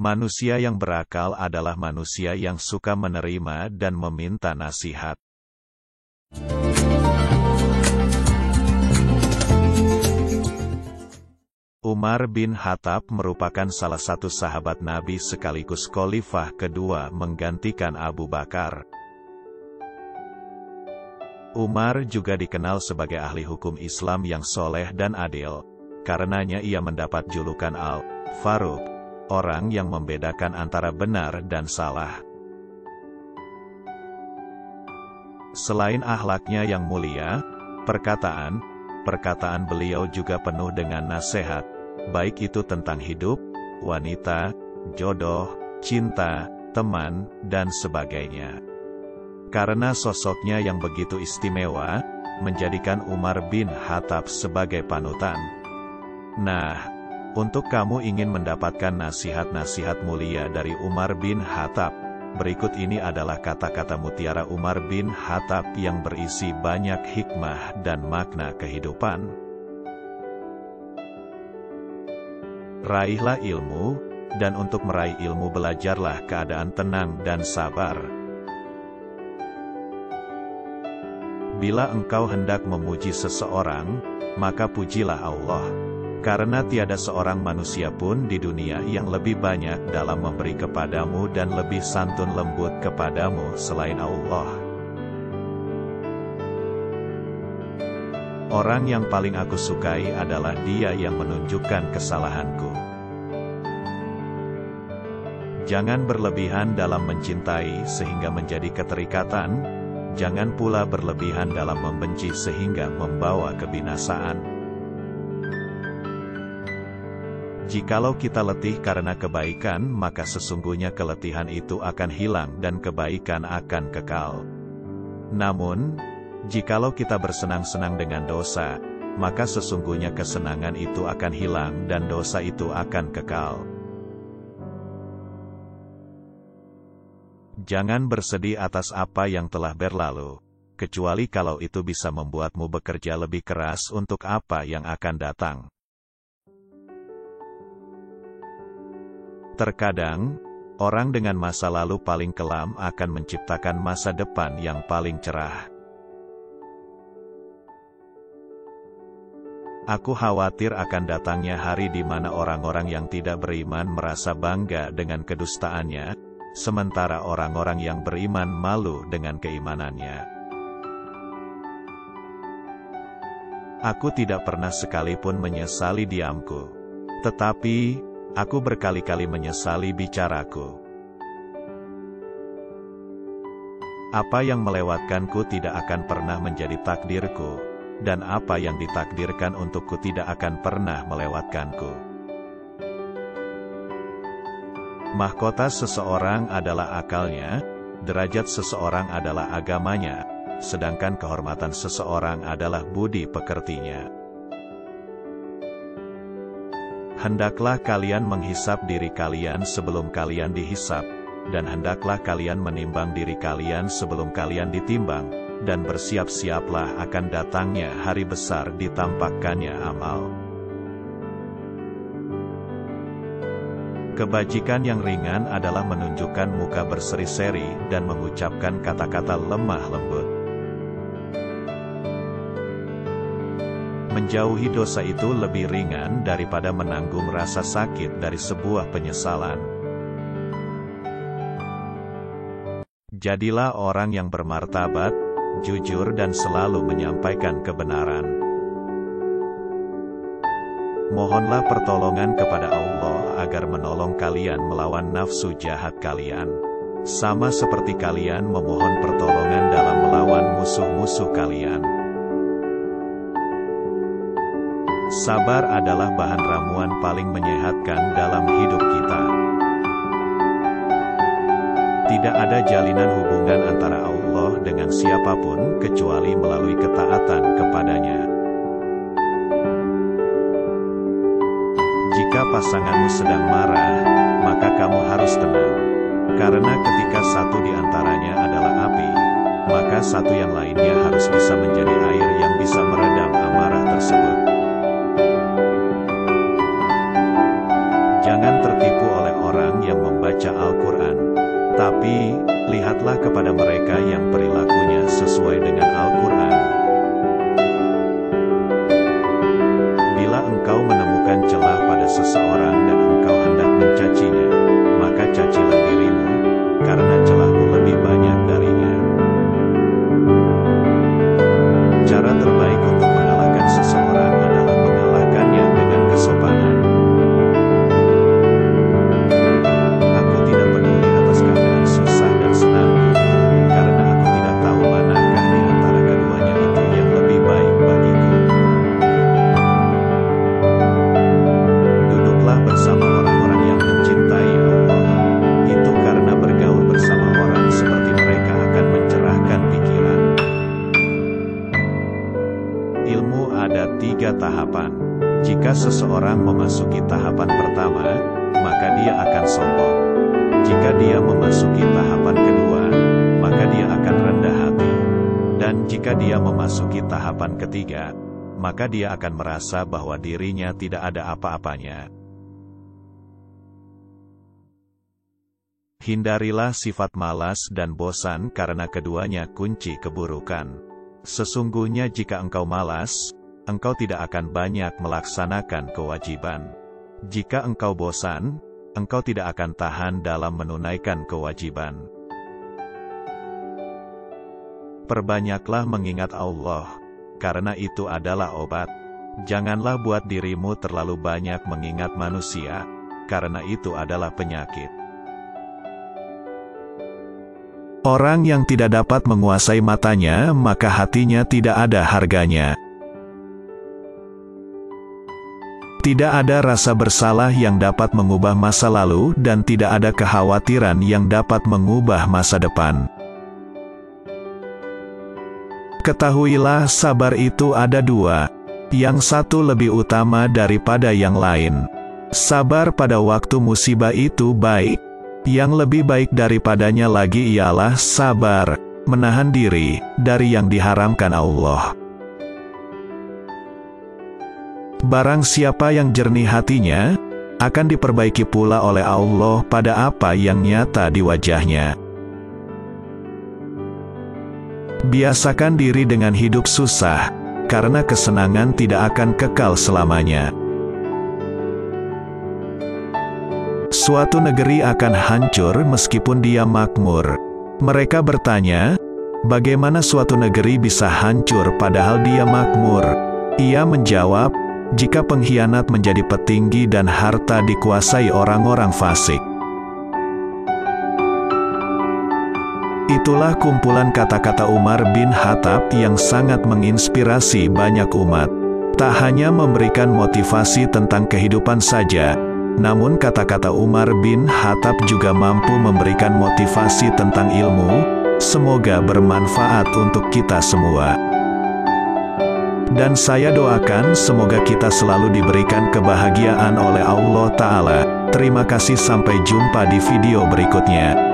Manusia yang berakal adalah manusia yang suka menerima dan meminta nasihat. Umar bin Khattab merupakan salah satu sahabat Nabi sekaligus khalifah kedua menggantikan Abu Bakar. Umar juga dikenal sebagai ahli hukum Islam yang soleh dan adil. Karenanya ia mendapat julukan Al-Faruq, orang yang membedakan antara benar dan salah. Selain akhlaknya yang mulia, perkataan beliau juga penuh dengan nasihat, baik itu tentang hidup, wanita, jodoh, cinta, teman, dan sebagainya. Karena sosoknya yang begitu istimewa, menjadikan Umar bin Khattab sebagai panutan. Nah, untuk kamu ingin mendapatkan nasihat-nasihat mulia dari Umar bin Khattab, berikut ini adalah kata-kata mutiara Umar bin Khattab yang berisi banyak hikmah dan makna kehidupan. Raihlah ilmu, dan untuk meraih ilmu belajarlah keadaan tenang dan sabar. Bila engkau hendak memuji seseorang, maka pujilah Allah. Karena tiada seorang manusia pun di dunia yang lebih banyak dalam memberi kepadamu dan lebih santun lembut kepadamu selain Allah. Orang yang paling aku sukai adalah dia yang menunjukkan kesalahanku. Jangan berlebihan dalam mencintai sehingga menjadi keterikatan. Jangan pula berlebihan dalam membenci sehingga membawa kebinasaan. Jikalau kita letih karena kebaikan, maka sesungguhnya keletihan itu akan hilang dan kebaikan akan kekal. Namun, jikalau kita bersenang-senang dengan dosa, maka sesungguhnya kesenangan itu akan hilang dan dosa itu akan kekal. Jangan bersedih atas apa yang telah berlalu, kecuali kalau itu bisa membuatmu bekerja lebih keras untuk apa yang akan datang. Terkadang, orang dengan masa lalu paling kelam akan menciptakan masa depan yang paling cerah. Aku khawatir akan datangnya hari di mana orang-orang yang tidak beriman merasa bangga dengan kedustaannya, sementara orang-orang yang beriman malu dengan keimanannya. Aku tidak pernah sekalipun menyesali diamku, tetapi aku berkali-kali menyesali bicaraku. Apa yang melewatkanku tidak akan pernah menjadi takdirku, dan apa yang ditakdirkan untukku tidak akan pernah melewatkanku. Mahkota seseorang adalah akalnya, derajat seseorang adalah agamanya, sedangkan kehormatan seseorang adalah budi pekertinya. Hendaklah kalian menghisap diri kalian sebelum kalian dihisap, dan hendaklah kalian menimbang diri kalian sebelum kalian ditimbang, dan bersiap-siaplah akan datangnya hari besar ditampakkannya amal. Kebajikan yang ringan adalah menunjukkan muka berseri-seri dan mengucapkan kata-kata lemah lembut. Menjauhi dosa itu lebih ringan daripada menanggung rasa sakit dari sebuah penyesalan. Jadilah orang yang bermartabat, jujur dan selalu menyampaikan kebenaran. Mohonlah pertolongan kepada Allah agar menolong kalian melawan nafsu jahat kalian. Sama seperti kalian memohon pertolongan dalam melawan musuh-musuh kalian. Sabar adalah bahan ramuan paling menyehatkan dalam hidup kita. Tidak ada jalinan hubungan antara Allah dengan siapapun kecuali melalui ketaatan kepadanya. Jika pasanganmu sedang marah, maka kamu harus tenang. Karena ketika satu di antaranya adalah api, maka satu yang lainnya harus bisa menjadi air yang bisa meredam amarah tersebut. Jangan tertipu oleh orang yang membaca Al-Quran. Tapi, lihatlah kepada mereka yang perilakunya sesuai dengan Al-Quran. Bila engkau menemukan celah pada seseorang dan engkau hendak mencacinya, maka cacilah dirimu, karena celahmu lebih banyak darinya. Cara terbaik untuk mengalahkan seseorang adalah mengalahkannya dengan kesopanan. Aku tidak peduli atas keadaan susah dan senangku, karena aku tidak tahu manakah di antara keduanya itu yang lebih baik bagiku. Duduklah bersama orang-orang yang mencintai Allah. Itu karena bergaul bersama orang seperti mereka akan mencerahkan pikiran. Ilmu ada 3 tahapan. Jika seseorang memasuki tahapan pertama, maka dia akan sombong. Jika dia memasuki tahapan kedua, maka dia akan rendah hati. Dan jika dia memasuki tahapan ketiga, maka dia akan merasa bahwa dirinya tidak ada apa-apanya. Hindarilah sifat malas dan bosan karena keduanya kunci keburukan. Sesungguhnya jika engkau malas, engkau tidak akan banyak melaksanakan kewajiban. Jika engkau bosan, engkau tidak akan tahan dalam menunaikan kewajiban. Perbanyaklah mengingat Allah, karena itu adalah obat. Janganlah buat dirimu terlalu banyak mengingat manusia, karena itu adalah penyakit. Orang yang tidak dapat menguasai matanya, maka hatinya tidak ada harganya. Tidak ada rasa bersalah yang dapat mengubah masa lalu, dan tidak ada kekhawatiran yang dapat mengubah masa depan. Ketahuilah, sabar itu ada 2. Yang satu lebih utama daripada yang lain. Sabar pada waktu musibah itu baik. Yang lebih baik daripadanya lagi ialah sabar, menahan diri dari yang diharamkan Allah. Barang siapa yang jernih hatinya, akan diperbaiki pula oleh Allah pada apa yang nyata di wajahnya. Biasakan diri dengan hidup susah, karena kesenangan tidak akan kekal selamanya. Suatu negeri akan hancur meskipun dia makmur. Mereka bertanya, bagaimana suatu negeri bisa hancur padahal dia makmur? Ia menjawab, jika pengkhianat menjadi petinggi dan harta dikuasai orang-orang fasik. Itulah kumpulan kata-kata Umar bin Khattab yang sangat menginspirasi banyak umat. Tak hanya memberikan motivasi tentang kehidupan saja, namun kata-kata Umar bin Khattab juga mampu memberikan motivasi tentang ilmu. Semoga bermanfaat untuk kita semua. Dan saya doakan semoga kita selalu diberikan kebahagiaan oleh Allah Ta'ala. Terima kasih, sampai jumpa di video berikutnya.